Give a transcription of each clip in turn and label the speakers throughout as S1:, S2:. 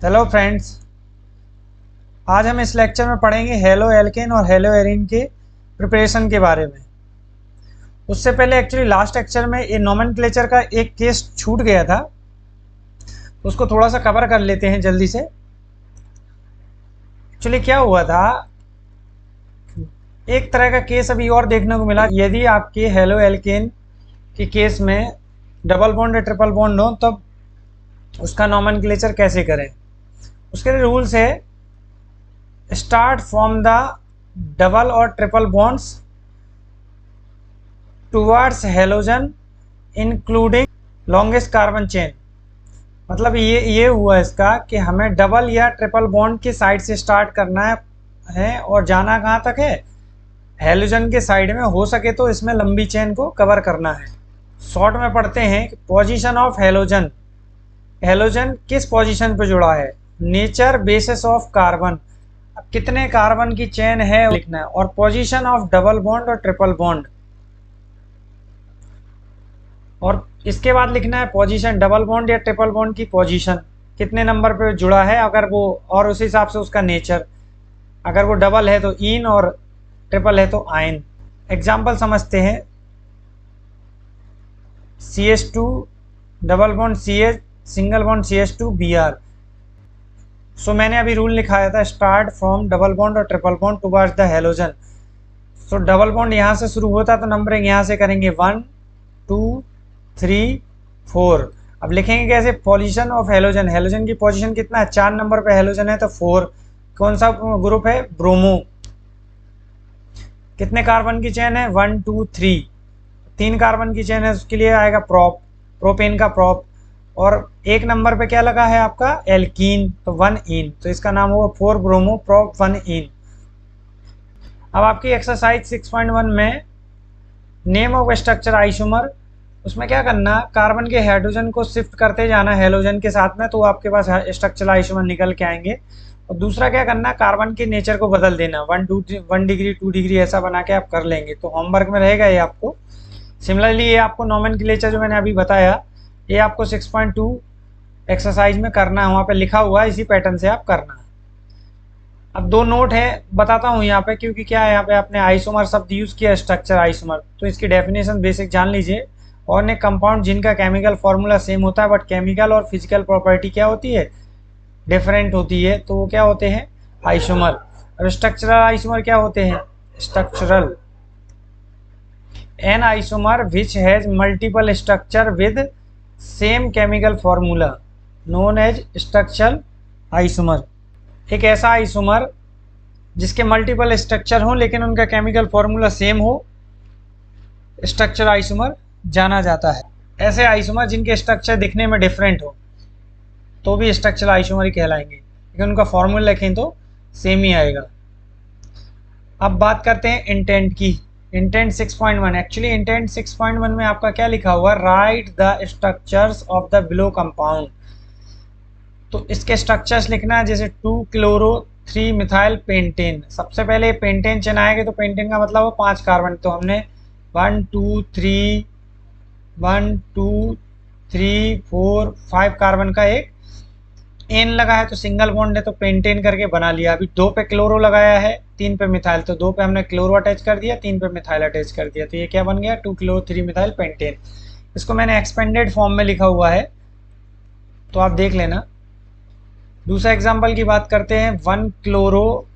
S1: Hello friends, आज हम इस लेक्चर में पढ़ेंगे हेलो एल्केन और हेलो एरीन के प्रिपरेशन के बारे में। उससे पहले एक्चुअली लास्ट लेक्चर में ये नोमेनक्लेचर का एक केस छूट गया था, उसको थोड़ा सा कवर कर लेते हैं जल्दी से। एक्चुअली क्या हुआ था, एक तरह का केस अभी और देखने को मिला। यदि आपके हेलो एल्केन के केस में डबल बॉन्ड या ट्रिपल बॉन्ड हो तब उसका नोमेनक्लेचर कैसे करें। उसके लिए रूल्स है, स्टार्ट फ्रॉम द डबल और triple bonds towards halogen including longest carbon chain. मतलब ये हुआ इसका कि हमें डबल या ट्रिपल बॉन्ड के साइड से स्टार्ट करना है और जाना कहाँ तक है, हेलोजन के साइड में। हो सके तो इसमें लंबी चेन को कवर करना है। शॉर्ट में पढ़ते हैं कि पोजीशन ऑफ हेलोजन, हेलोजन किस पोजीशन पे जुड़ा है। नेचर बेसिस ऑफ कार्बन, कितने कार्बन की चेन है लिखना है। और पोजीशन ऑफ डबल बॉन्ड और ट्रिपल बॉन्ड, और इसके बाद लिखना है पोजीशन डबल बॉन्ड या ट्रिपल बॉन्ड की पोजीशन कितने नंबर पे जुड़ा है, अगर वो, और उस हिसाब से उसका नेचर। अगर वो डबल है तो इन और ट्रिपल है तो आयन। एग्जाम्पल समझते हैं। CH2 double bond CH single bond CH2 Br। सो मैंने अभी रूल लिखाया था, स्टार्ट फ्रॉम डबल बॉन्ड और triple bond towards the halogen. So double bond यहाँ से शुरू होता तो नंबरिंग यहाँ से करेंगे 1 2 3 4। अब लिखेंगे कैसे, पोजीशन ऑफ हेलोजन, हेलोजन की पोजीशन कितना है, 4 नंबर पे हेलोजन है तो 4। कौन सा ग्रुप है, ब्रोमो। कितने कार्बन की चेन है, 1 2 3। 3 कार्बन की चेन है, उसके लिए आएगा प्रोप, प्रोपेन का प्रोप। और एक नंबर पे क्या लगा है आपका, एल्कीन, तो 1 इन, तो इसका नाम होगा 4 ब्रोमो प्रोप 1 इन। अब आपकी एक्सरसाइज 6.1 में नेम ऑफ स्ट्रक्चर आइसोमर, उसमें क्या करना, कार्बन के हाइड्रोजन को शिफ्ट करते जाना हेलोजन के साथ में, तो आपके पास स्ट्रक्चरल आइसोमर निकल के आएंगे। और दूसरा क्या करना, कार्बन के नेचर को बदल देना, 1 डिग्री 2 डिग्री ऐसा बना के आप कर लेंगे, तो होमवर्क में रहेगा ये आपको। सिमिलरली ये आपको नोमेनक्लेचर जो मैंने अभी बताया, ये आपको 6.2 एक्सरसाइज में करना है, वहाँ पे लिखा हुआ है, इसी पैटर्न से आप करना है। अब दो नोट है, बताता हूँ यहाँ पे, क्योंकि क्या है, यहाँ पे आपने आइसोमर शब्द यूज किया, स्ट्रक्चर आइसोमर, तो इसकी डेफिनेशन बेसिक जान लीजिए। और ने कंपाउंड जिनका केमिकल फॉर्मूला सेम होता है बट केमिकल और फिजिकल प्रॉपर्टी क्या होती है, डिफरेंट होती है, तो वो क्या होते हैं, आइसोमर। और स्ट्रक्चरल आइसोमर क्या होते हैं, structural an isomer which has multiple structure with same chemical formula known as structural isomer. एक ऐसा आइसोमर जिसके मल्टीपल स्ट्रक्चर हो लेकिन उनका केमिकल फॉर्मूला सेम हो, स्ट्रक्चर आइसोमर जाना जाता है। ऐसे आइसोमर जिनके स्ट्रक्चर दिखने में डिफरेंट हो तो भी स्ट्रक्चरल आइसोमर ही कहलाएंगे, लेकिन उनका फॉर्मूला लिखें तो सेम ही आएगा। अब बात करते हैं इंटेंट की। इंटेंट 6.1, एक्चुअली इंटेंट 6.1 में आपका क्या लिखा हुआ, right the structures of the below compound. तो इसके स्ट्रक्चर्स लिखना है, जैसे 2 क्लोरो 3 मिथाइल पेंटेन। सबसे पहले पेंटेन चेन आएगी, तो पेंटेन का मतलब हो 5 कार्बन, तो हमने 1 2 3 1 2 3 4 5 कार्बन का एक एन लगा है, तो सिंगल बॉन्ड है तो पेंटेन करके बना लिया। अभी 2 पे क्लोरो लगाया है, 3 पे मिथाइल, तो 2 पे हमने क्लोरो अटैच कर दिया, 3 पे मिथाइल अटैच कर दिया, तो ये क्या बन गया, 2 क्लोरो 3 मिथाइल पेंटेन। इसको मैंने एक्सपेंडेड फॉर्म में लिखा हुआ है, तो आप देख लेना। दूसरा एग्जाम्पल की बात करते हैं, 1 क्लोरो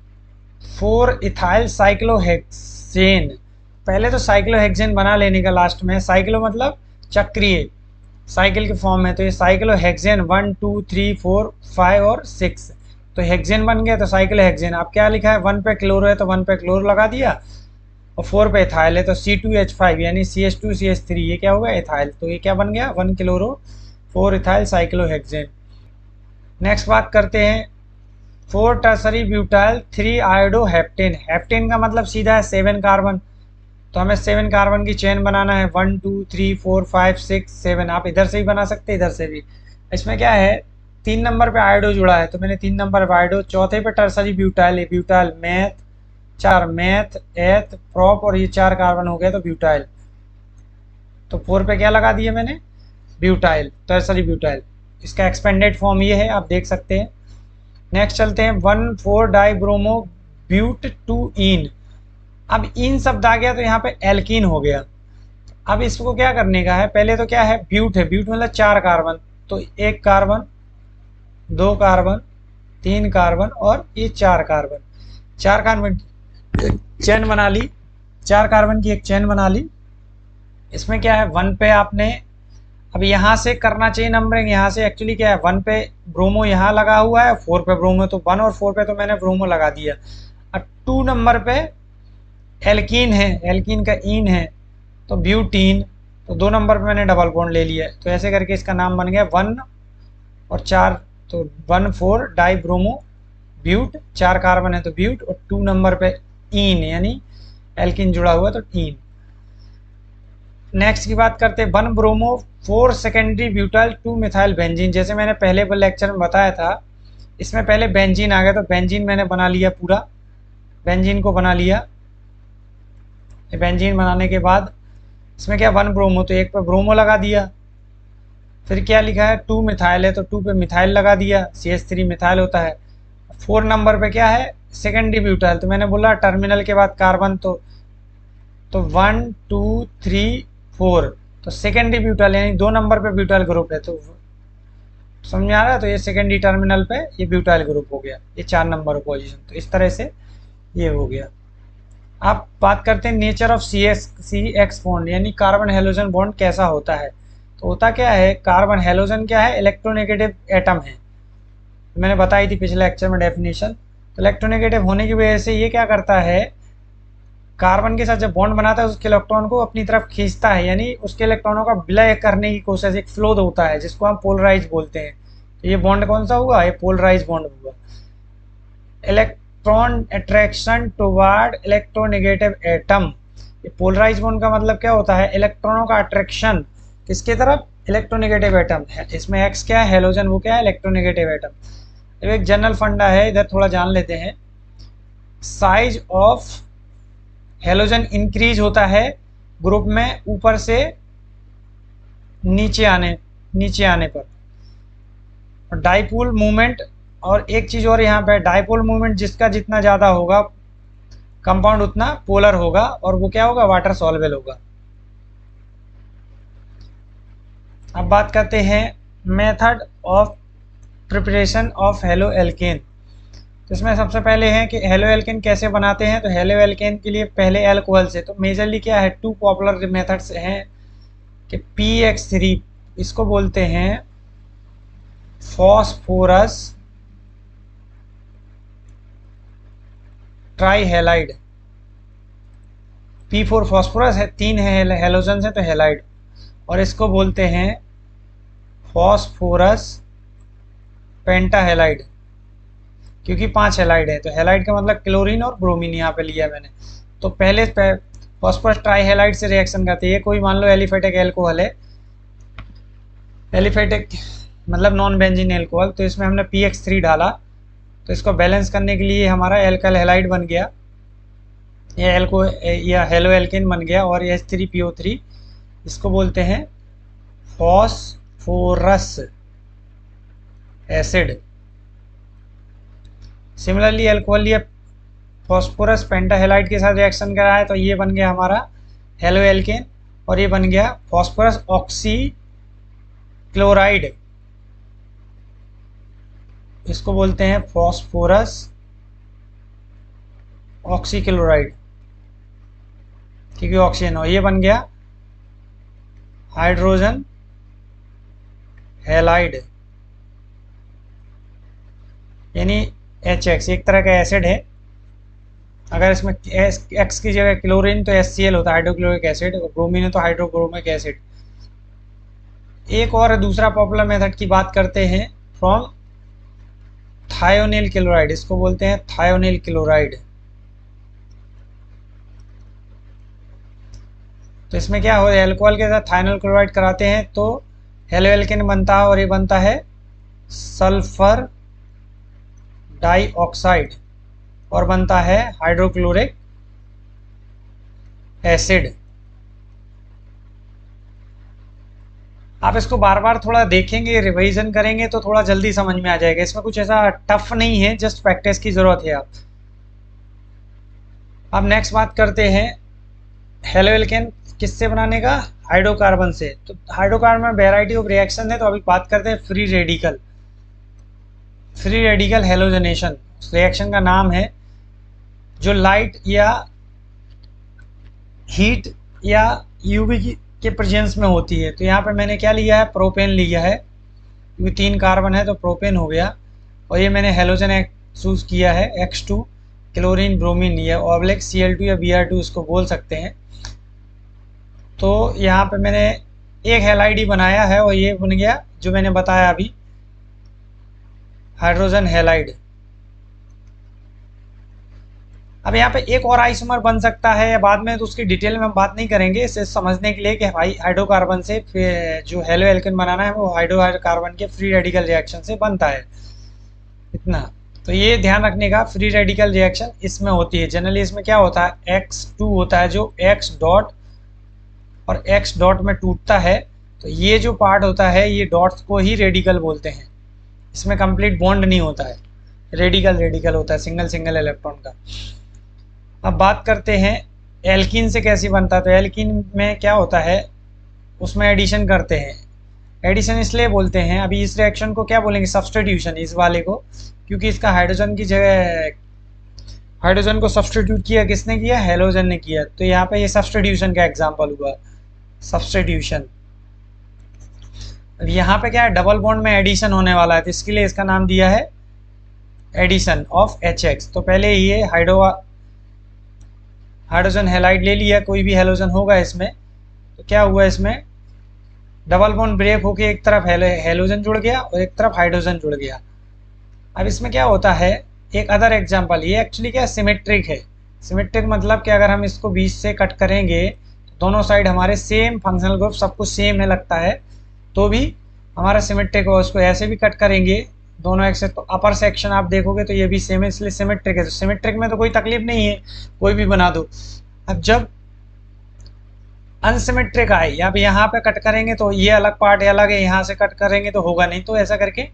S1: 4 इथाइल साइक्लोहेक्सेन। पहले तो साइक्लोहेक्सेन बना लेने का लास्ट में, साइक्लो मतलब चक्रीय, साइकिल के फॉर्म में, तो ये साइक्लोहेक्सेन 1 2 3 4 5 और 6, तो हेक्सेन बन गया, तो साइक्लोहेक्सेन। आप क्या लिखा है, 1 पे क्लोरो है तो 1 पे क्लोरो लगा दिया, और 4 पे इथाइल है तो C2H5 यानी CH2CH3, ये क्या होगा, इथाइल, तो ये क्या बन गया, 1 क्लोरो 4 इथाइल साइक्लोहेक्सेन। नेक्स्ट बात करते हैं, 4 टर्सरी ब्यूटाइल 3 आयोडोहेप्टेन। हेप्टेन का मतलब सीधा है 7 कार्बन, तो हमें 7 कार्बन की चेन बनाना है, 1 2 3 4 5 6 7। आप इधर से भी बना सकते हैं, इधर से भी। इसमें क्या है, 3 नंबर पे आयोडो जुड़ा है, तो मैंने 3 नंबर पे आयोडो। चौथे पे टर्सरी ब्यूटाइल है, ब्यूटाइल मैथ 4 मैथ एथ प्रॉप, और ये 4 कार्बन हो गया तो ब्यूटाइल, तो 4 पे क्या लगा दिया मैंने, ब्यूटाइल, टर्सरी ब्यूटाइल। इसका एक्सपेंडेड फॉर्म ये है, आप देख सकते हैं। नेक्स्ट चलते हैं 1,4 डाइब्रोमो ब्यूट टू इन। अब इन शब्द आ गया तो यहाँ पे एल्कीन हो गया। अब इसको क्या करने का है, पहले तो क्या है, ब्यूट है, ब्यूट मतलब 4 कार्बन, तो 1 कार्बन, 2 कार्बन, 3 कार्बन और ये 4 कार्बन, 4 कार्बन की चेन बना ली, 4 कार्बन की एक चेन बना ली। इसमें क्या है, 1 पे आपने अब यहाँ से करना चाहिए नंबरिंग, यहाँ से एक्चुअली क्या है, 1 पे ब्रोमो यहाँ लगा हुआ है, 4 पे ब्रोमो, तो 1 और 4 पे तो मैंने ब्रोमो लगा दिया। अब 2 नंबर पे एल्कीन है, एल्कीन का इन है तो ब्यूटीन, तो 2 नंबर पे मैंने डबल बॉन्ड ले लिया, तो ऐसे करके इसका नाम बन गया 1 और 4, तो 1,4 डाइब्रोमो ब्यूट, 4 कार्बन है तो ब्यूट, और 2 नंबर पे इन यानी एल्कीन जुड़ा हुआ तो इन। नेक्स्ट की बात करते हैं 1 bromo 4 secondary butyl 2 methyl benzene. जैसे मैंने पहले लेक्चर में बताया था, इसमें पहले बेंजीन आ गया, तो बेंजीन मैंने बना लिया, पूरा बेंजीन को बना लिया। बेंजीन बनाने के बाद इसमें क्या 1 ब्रोमो, तो 1 पे ब्रोमो लगा दिया, फिर क्या लिखा है 2 मिथाइल है तो 2 पे मिथाइल लगा दिया, CH3 मिथाइल होता है। 4 नंबर पे क्या है, सेकेंडरी ब्यूटाइल, तो मैंने बोला टर्मिनल के बाद कार्बन, तो 1 2 3 4, तो सेकेंडरी ब्यूटाइल यानी 2 नंबर पे ब्यूटाइल ग्रुप है, तो समझ आ रहा है, तो ये सेकेंडरी टर्मिनल पे ये ब्यूटाइल ग्रुप हो गया, ये 4 नंबर पोजीशन, तो इस तरह से ये हो गया। आप बात करते हैं नेचर ऑफ CX बॉन्ड, यानी कार्बन हेलोजन बॉन्ड कैसा होता है। तो होता क्या है, कार्बन हेलोजन क्या है, इलेक्ट्रोनेगेटिव एटम है, मैंने बताई थी पिछले लेक्चर में डेफिनेशन। तो इलेक्ट्रोनेगेटिव होने की वजह से ये क्या करता है, कार्बन के साथ जब बॉन्ड बनाता है उसके इलेक्ट्रॉन को अपनी तरफ खींचता है, यानी उसके इलेक्ट्रॉनों का विलय करने की कोशिश, एक फ्लो होता है जिसको हम पोलराइज बोलते हैं। तो ये बॉन्ड कौन सा हुआ, ये पोलराइज बॉन्ड हुआ। Electron attraction toward electronegative atom, ये पोलराइज बॉन्ड का मतलब क्या होता है, इलेक्ट्रॉनों का अट्रैक्शन किसके तरफ, इलेक्ट्रोनेगेटिव एटम है। इसमें एक्स क्या है, हेलोजन, वो क्या है, इलेक्ट्रोनेगेटिव एटम। एक जनरल फंडा है, इधर थोड़ा जान लेते हैं। साइज ऑफ हेलोजन इंक्रीज होता है ग्रुप में ऊपर से नीचे आने पर। और डाइपोल मूवमेंट, और एक चीज और यहाँ पे, डाइपोल मूवमेंट जिसका जितना ज्यादा होगा कंपाउंड उतना पोलर होगा, और वो क्या होगा, वाटर सॉल्वेबल होगा। अब बात करते हैं method of preparation of halo alkane. तो इसमें सबसे पहले है कि हेलो एल्केन कैसे बनाते हैं। तो हेलो एल्केन के लिए पहले एल्कोहल से, तो मेजरली क्या है, 2 पॉपुलर मेथड्स हैं कि PX3, इसको बोलते हैं फॉस्फोरस ट्राईहेलाइड, P4 फॉस्फोरस है, 3 है हेलोजन है तो हेलाइड, और इसको बोलते हैं फॉस्फोरस पेंटाहेलाइड, क्योंकि 5 हेलाइड है, तो हेलाइड का मतलब क्लोरीन और ब्रोमीन यहाँ पे लिया मैंने। तो पहले फॉस्फोरस ट्राईहेलाइड से रिएक्शन करते हैं, कोई मान लो एलिफेटिक एल्कोहल है, एलिफेटिक मतलब नॉन बेंजीन एल्कोहल, तो इसमें हमने PX3 डाला, तो इसको बैलेंस करने के लिए हमारा एल्काइल हेलाइड बन गया, या हेलो एल्केन बन गया, और H3PO3, इसको बोलते हैं फॉस्फोरस एसिड। सिमिलरली एल्कोहल लिया, फॉस्फोरस पेंटाहेलाइड के साथ रिएक्शन करा है, तो ये बन गया हमारा हेलो एल्केन, और ये बन गया फॉस्फोरस ऑक्सी क्लोराइड, इसको बोलते हैं फॉस्फोरस ऑक्सी क्लोराइड, क्योंकि ऑक्सीजन हो। ये बन गया हाइड्रोजन हैलाइड, यानी HX, एक तरह का एसिड है। अगर इसमें X की जगह क्लोरीन तो HCl होता है, हाइड्रोक्लोरिक एसिड, और ब्रोमीन है तो हाइड्रोक्रोमिक एसिड। एक और दूसरा पॉपुलर मेथड की बात करते हैं, फ्रॉम थायोनिल क्लोराइड, इसको बोलते हैं थायोनिल क्लोराइड। तो इसमें क्या हो, एल्कोहल के साथ थायोनिल क्लोराइड कराते हैं तो हेलो एल्केन बनता है, और ये बनता है सल्फर डाइऑक्साइड, और बनता है हाइड्रोक्लोरिक एसिड। आप इसको बार बार थोड़ा देखेंगे, रिवीजन करेंगे तो थोड़ा जल्दी समझ में आ जाएगा। इसमें कुछ ऐसा टफ नहीं है, जस्ट प्रैक्टिस की ज़रूरत है। आप अब नेक्स्ट बात करते हैं हेलो एल्केन किससे बनाने का, हाइड्रोकार्बन से। तो हाइड्रोकार्बन में वेराइटी ऑफ रिएक्शन है, तो अभी बात करते हैं free radical. Free radical halogenation reaction का नाम है, जो लाइट या हीट या यूवी के प्रेजेंस में होती है। तो यहाँ पे मैंने क्या लिया है, प्रोपेन लिया है, क्योंकि 3 कार्बन है तो प्रोपेन हो गया। और ये मैंने हेलोजन चूज किया है X2 क्लोरीन ब्रोमीन, या ऑब्लिक Cl2 या Br2 इसको बोल सकते हैं। तो यहाँ पे मैंने एक हैलाइड ही बनाया है और ये बन गया जो मैंने बताया अभी, हाइड्रोजन हैलाइड। अब यहाँ पे एक और आइसोमर बन सकता है या बाद में, तो उसकी डिटेल में हम बात नहीं करेंगे, इसे समझने के लिए कि हाइड्रोकार्बन से जो हेलो एल्केन बनाना है वो हाइड्रोकार्बन के फ्री रेडिकल रिएक्शन से बनता है, इतना। तो ये ध्यान रखने का, फ्री रेडिकल रिएक्शन इसमें होती है जनरली। इसमें क्या होता है, X2 होता है जो X डॉट और X डॉट में टूटता है। तो ये जो पार्ट होता है, ये डॉट्स को ही रेडिकल बोलते हैं। इसमें कंप्लीट बॉन्ड नहीं होता है, रेडिकल रेडिकल होता है, सिंगल सिंगल इलेक्ट्रॉन का। अब बात करते हैं एल्कीन से कैसी बनता है। तो एल्कीन में क्या होता है, उसमें एडिशन करते हैं। एडिशन इसलिए बोलते हैं, अभी इस रिएक्शन को क्या बोलेंगे, सब्स्टिट्यूशन, इस वाले को, क्योंकि इसका हाइड्रोजन की जगह हाइड्रोजन को सब्स्टिट्यूट किया किसने किया, हेलोजन ने किया। तो यहाँ पे ये सब्स्टिट्यूशन का एग्जांपल हुआ, सब्स्टिट्यूशन। अब यहाँ पे क्या है, डबल बॉन्ड में एडिशन होने वाला है, तो इसके लिए इसका नाम दिया है एडिशन ऑफ HX। तो पहले ये हाइड्रोजन हैलाइड ले लिया, कोई भी हेलोजन होगा इसमें। तो क्या हुआ, इसमें डबल बॉन्ड ब्रेक होके एक तरफ हेलोजन जुड़ गया और एक तरफ हाइड्रोजन जुड़ गया। अब इसमें क्या होता है, एक अदर एग्जांपल, ये एक्चुअली क्या सिमेट्रिक है। सिमेट्रिक मतलब कि अगर हम इसको बीच से कट करेंगे तो दोनों साइड हमारे सेम फंक्शनल ग्रुप, सब कुछ सेम है लगता है, तो भी हमारा सिमेट्रिक हो। उसको ऐसे भी कट करेंगे दोनों एक से, तो अपर सेक्शन आप देखोगे तो ये भी सेम है, इसलिए सिमेट्रिक है। तो सिमेट्रिक में तो कोई तकलीफ नहीं है, कोई भी बना दो। अब जब अनसिमेट्रिक आए, या अब यहाँ पे कट करेंगे तो ये अलग पार्ट है, अलग है, यहाँ से कट करेंगे तो होगा नहीं। तो ऐसा करके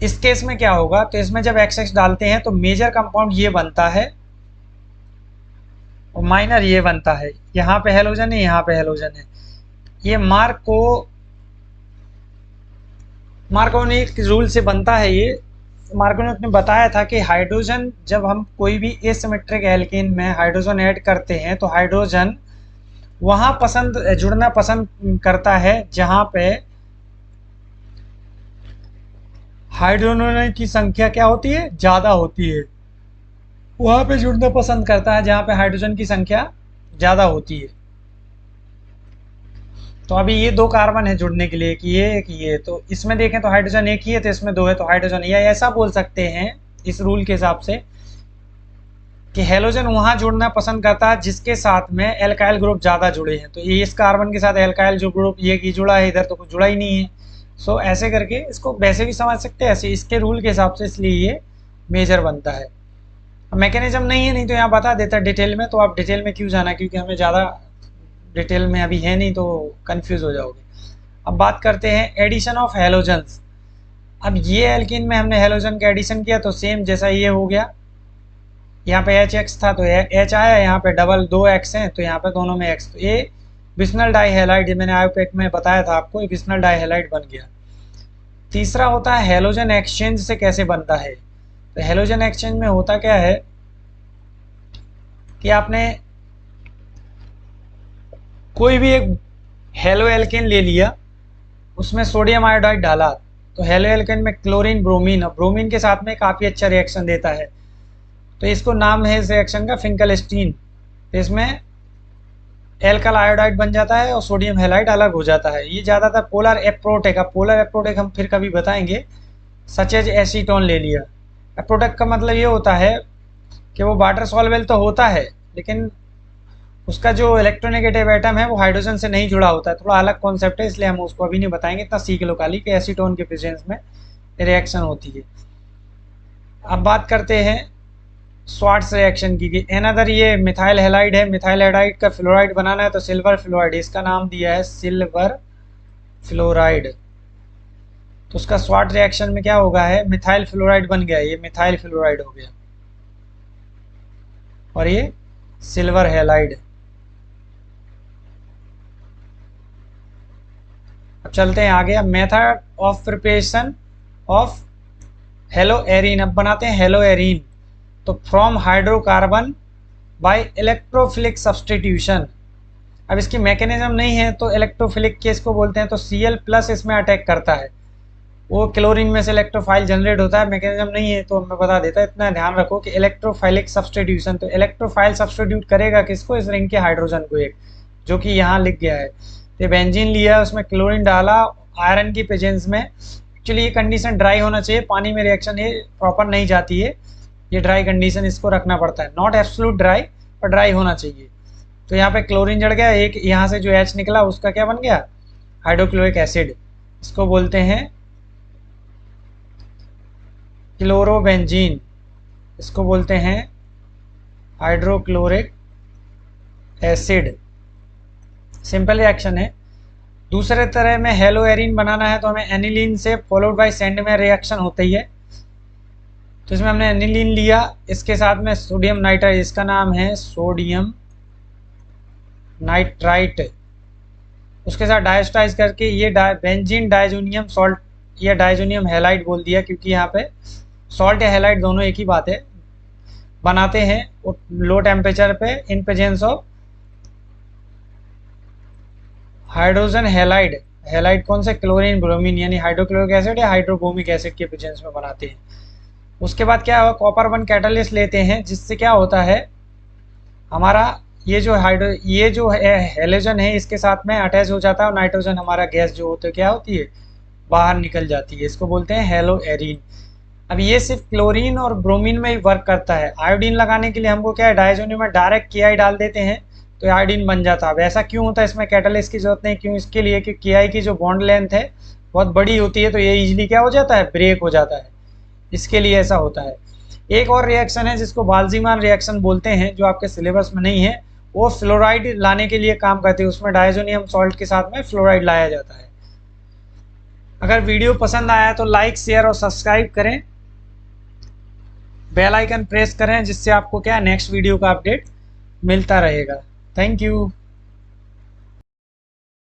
S1: इस केस में क्या होगा, तो इसमें जब XX डालते हैं तो मेजर कंपाउंड ये बनता है और माइनर ये बनता है। यहाँ पे हेलोजन है, यहाँ पे हेलोजन है। ये मार्कोनी रूल से बनता है। ये मार्कोनी ने बताया था कि हाइड्रोजन, जब हम कोई भी एसिमेट्रिक एल्केन में हाइड्रोजन ऐड करते हैं तो हाइड्रोजन वहाँ जुड़ना पसंद करता है जहाँ पे हाइड्रोजन की संख्या क्या होती है, ज़्यादा होती है। वहाँ पे जुड़ना पसंद करता है जहाँ पे हाइड्रोजन की संख्या ज़्यादा होती है। तो अभी ये 2 कार्बन है जुड़ने के लिए, कि ये एक ये, तो इसमें देखें तो हाइड्रोजन एक ही है, तो इसमें 2 है, तो हाइड्रोजन, या ऐसा बोल सकते हैं इस रूल के हिसाब से कि हेलोजन वहाँ जुड़ना पसंद करता है जिसके साथ में एल्काइल ग्रुप ज़्यादा जुड़े हैं। तो ये इस कार्बन के साथ एल्काइल जो ग्रुप ये की जुड़ा है, इधर तो कुछ जुड़ा ही नहीं है। सो ऐसे करके इसको वैसे भी समझ सकते हैं, ऐसे इसके रूल के हिसाब से, इसलिए ये मेजर बनता है। मैकेनिज्म नहीं है, नहीं तो यहाँ बता देता डिटेल में, तो आप डिटेल में क्यों जाना, क्योंकि हमें ज़्यादा डिटेल में अभी है नहीं तो कंफ्यूज हो जाओगे। अब बात करते हैं एडिशन ऑफ हेलोजन्स। अब ये एल्कीन में हमने हेलोजन का एडिशन किया तो सेम जैसा ये हो गया, यहाँ पे HX था तो H आया, यहाँ पे डबल 2 X हैं तो यहाँ पे दोनों में X। तो ये विस्नल डाइहैलाइड, मैंने आयोपेक में बताया था आपको, ये विस्नल डाइहैलाइड बन गया। तीसरा होता है हेलोजन एक्सचेंज से कैसे बनता है। तो हेलोजन एक्सचेंज में होता क्या है कि आपने कोई भी एक हेलो एल्केन ले लिया, उसमें सोडियम आयोडाइड डाला, तो हेलो एल्केन में क्लोरीन ब्रोमीन, और ब्रोमीन के साथ में काफ़ी अच्छा रिएक्शन देता है। तो इसको नाम है इस रिएक्शन का फिंकलस्टीन। तो इसमें एल्कल आयोडाइड बन जाता है और सोडियम हैलाइड अलग हो जाता है। ये ज़्यादातर पोलर एप्रोटेक, अब पोलर एप्रोटेक हम फिर कभी बताएंगे। सच एज एसीटोन ले लिया। एप्रोटेक का मतलब ये होता है कि वो वाटर सॉल्वेबल तो होता है, लेकिन उसका जो इलेक्ट्रोनेगेटिव एटम है वो हाइड्रोजन से नहीं जुड़ा होता है, थोड़ा अलग कॉन्सेप्ट है, इसलिए हम उसको अभी नहीं बताएंगे। इतना सीख लो खाली कि एसीटोन के प्रेजेंस में रिएक्शन होती है। अब बात करते हैं स्वार्ट्स रिएक्शन की। अनदर ये मिथाइल हैलाइड है, मिथाइल हैलाइड का फ्लोराइड बनाना है तो सिल्वर फ्लोराइड, इसका नाम दिया है सिल्वर फ्लोराइड, तो उसका शॉर्ट रिएक्शन में क्या होगा है, मिथाइल फ्लोराइड बन गया, ये मिथाइल फ्लोराइड हो गया, और ये सिल्वर हैलाइड। अब चलते हैं आगे। अब method of preparation of haloarene, अब बनाते हैं हेलो एरीन। तो from hydrocarbon by electrophilic substitution. अब इसकी मैकेनिज्म नहीं है तो इलेक्ट्रोफिलिक केस को बोलते हैं, तो Cl प्लस इसमें अटैक करता है, वो क्लोरीन में से इलेक्ट्रोफाइल जनरेट होता है। मैकेनिज्म नहीं है तो मैं बता देता, इतना ध्यान रखो कि इलेक्ट्रोफाइलिक सब्सटीट्यूशन, तो इलेक्ट्रोफाइल सब्सटीट्यूट करेगा किसको, इस रिंग के हाइड्रोजन को, एक जो कि यहाँ लिख गया है। तो बेंजीन लिया, उसमें क्लोरीन डाला आयरन की प्रेजेंस में। एक्चुअली ये कंडीशन ड्राई होना चाहिए, पानी में रिएक्शन ये प्रॉपर नहीं जाती है, ये ड्राई कंडीशन इसको रखना पड़ता है, नॉट एब्सोल्यूट ड्राई पर ड्राई होना चाहिए। तो यहाँ पे क्लोरीन जड़ गया, एक यहाँ से जो H निकला उसका क्या बन गया, हाइड्रोक्लोरिक एसिड, इसको बोलते हैं क्लोरोबेंजीन, इसको बोलते हैं हाइड्रोक्लोरिक एसिड। सिंपल रिएक्शन है। दूसरे तरह में हेलो एरीन बनाना है तो हमें एनिलीन से फॉलोड बाय सेंड में रिएक्शन होती है। तो इसमें हमने एनिलीन लिया, इसके साथ में सोडियम नाइट्राइट, इसका नाम है सोडियम नाइट्राइट, उसके साथ डायस्टाइज करके ये बेंजीन डाइजोनियम सॉल्ट या डाइजोनियम हैलाइड बोल दिया, क्योंकि यहाँ पे सॉल्ट या हैलाइड दोनों एक ही बात है, बनाते हैं लो टेम्परेचर पे in presence of hydrogen halide. Halide कौन से, क्लोरीन ब्रोमीन यानी हाइड्रोक्लोरिक एसिड या हाइड्रोब्रोमिक एसिड के प्रेजेंस में बनाते हैं। उसके बाद क्या हुआ, कॉपर 1 कैटालिस्ट लेते हैं, जिससे क्या होता है हमारा ये जो हेलोजन है इसके साथ में अटैच हो जाता है और नाइट्रोजन हमारा गैस जो होता है क्या होती है, बाहर निकल जाती है, इसको बोलते हैं हेलो एरीन। अब ये सिर्फ क्लोरीन और ब्रोमीन में ही वर्क करता है। आयोडीन लगाने के लिए हमको क्या है, डायजोनियम में डायरेक्ट KI डाल देते हैं तो आयोडीन बन जाता है। अब ऐसा क्यों होता है, इसमें कैटालिस्ट की जरूरत नहीं, क्यों, इसके लिए कि KI की जो बॉन्ड लेंथ है बहुत बड़ी होती है, तो ये इजीली क्या हो जाता है, ब्रेक हो जाता है, इसके लिए ऐसा होता है। एक और रिएक्शन है जिसको बाल्जीमान रिएक्शन बोलते हैं, जो आपके सिलेबस में नहीं है, वो फ्लोराइड लाने के लिए काम करती है, उसमें डायजोनियम सॉल्ट के साथ में फ्लोराइड लाया जाता है। अगर वीडियो पसंद आया तो लाइक, शेयर और सब्सक्राइब करें, बेल आइकन प्रेस करें, जिससे आपको क्या नेक्स्ट वीडियो का अपडेट मिलता रहेगा। Thank you.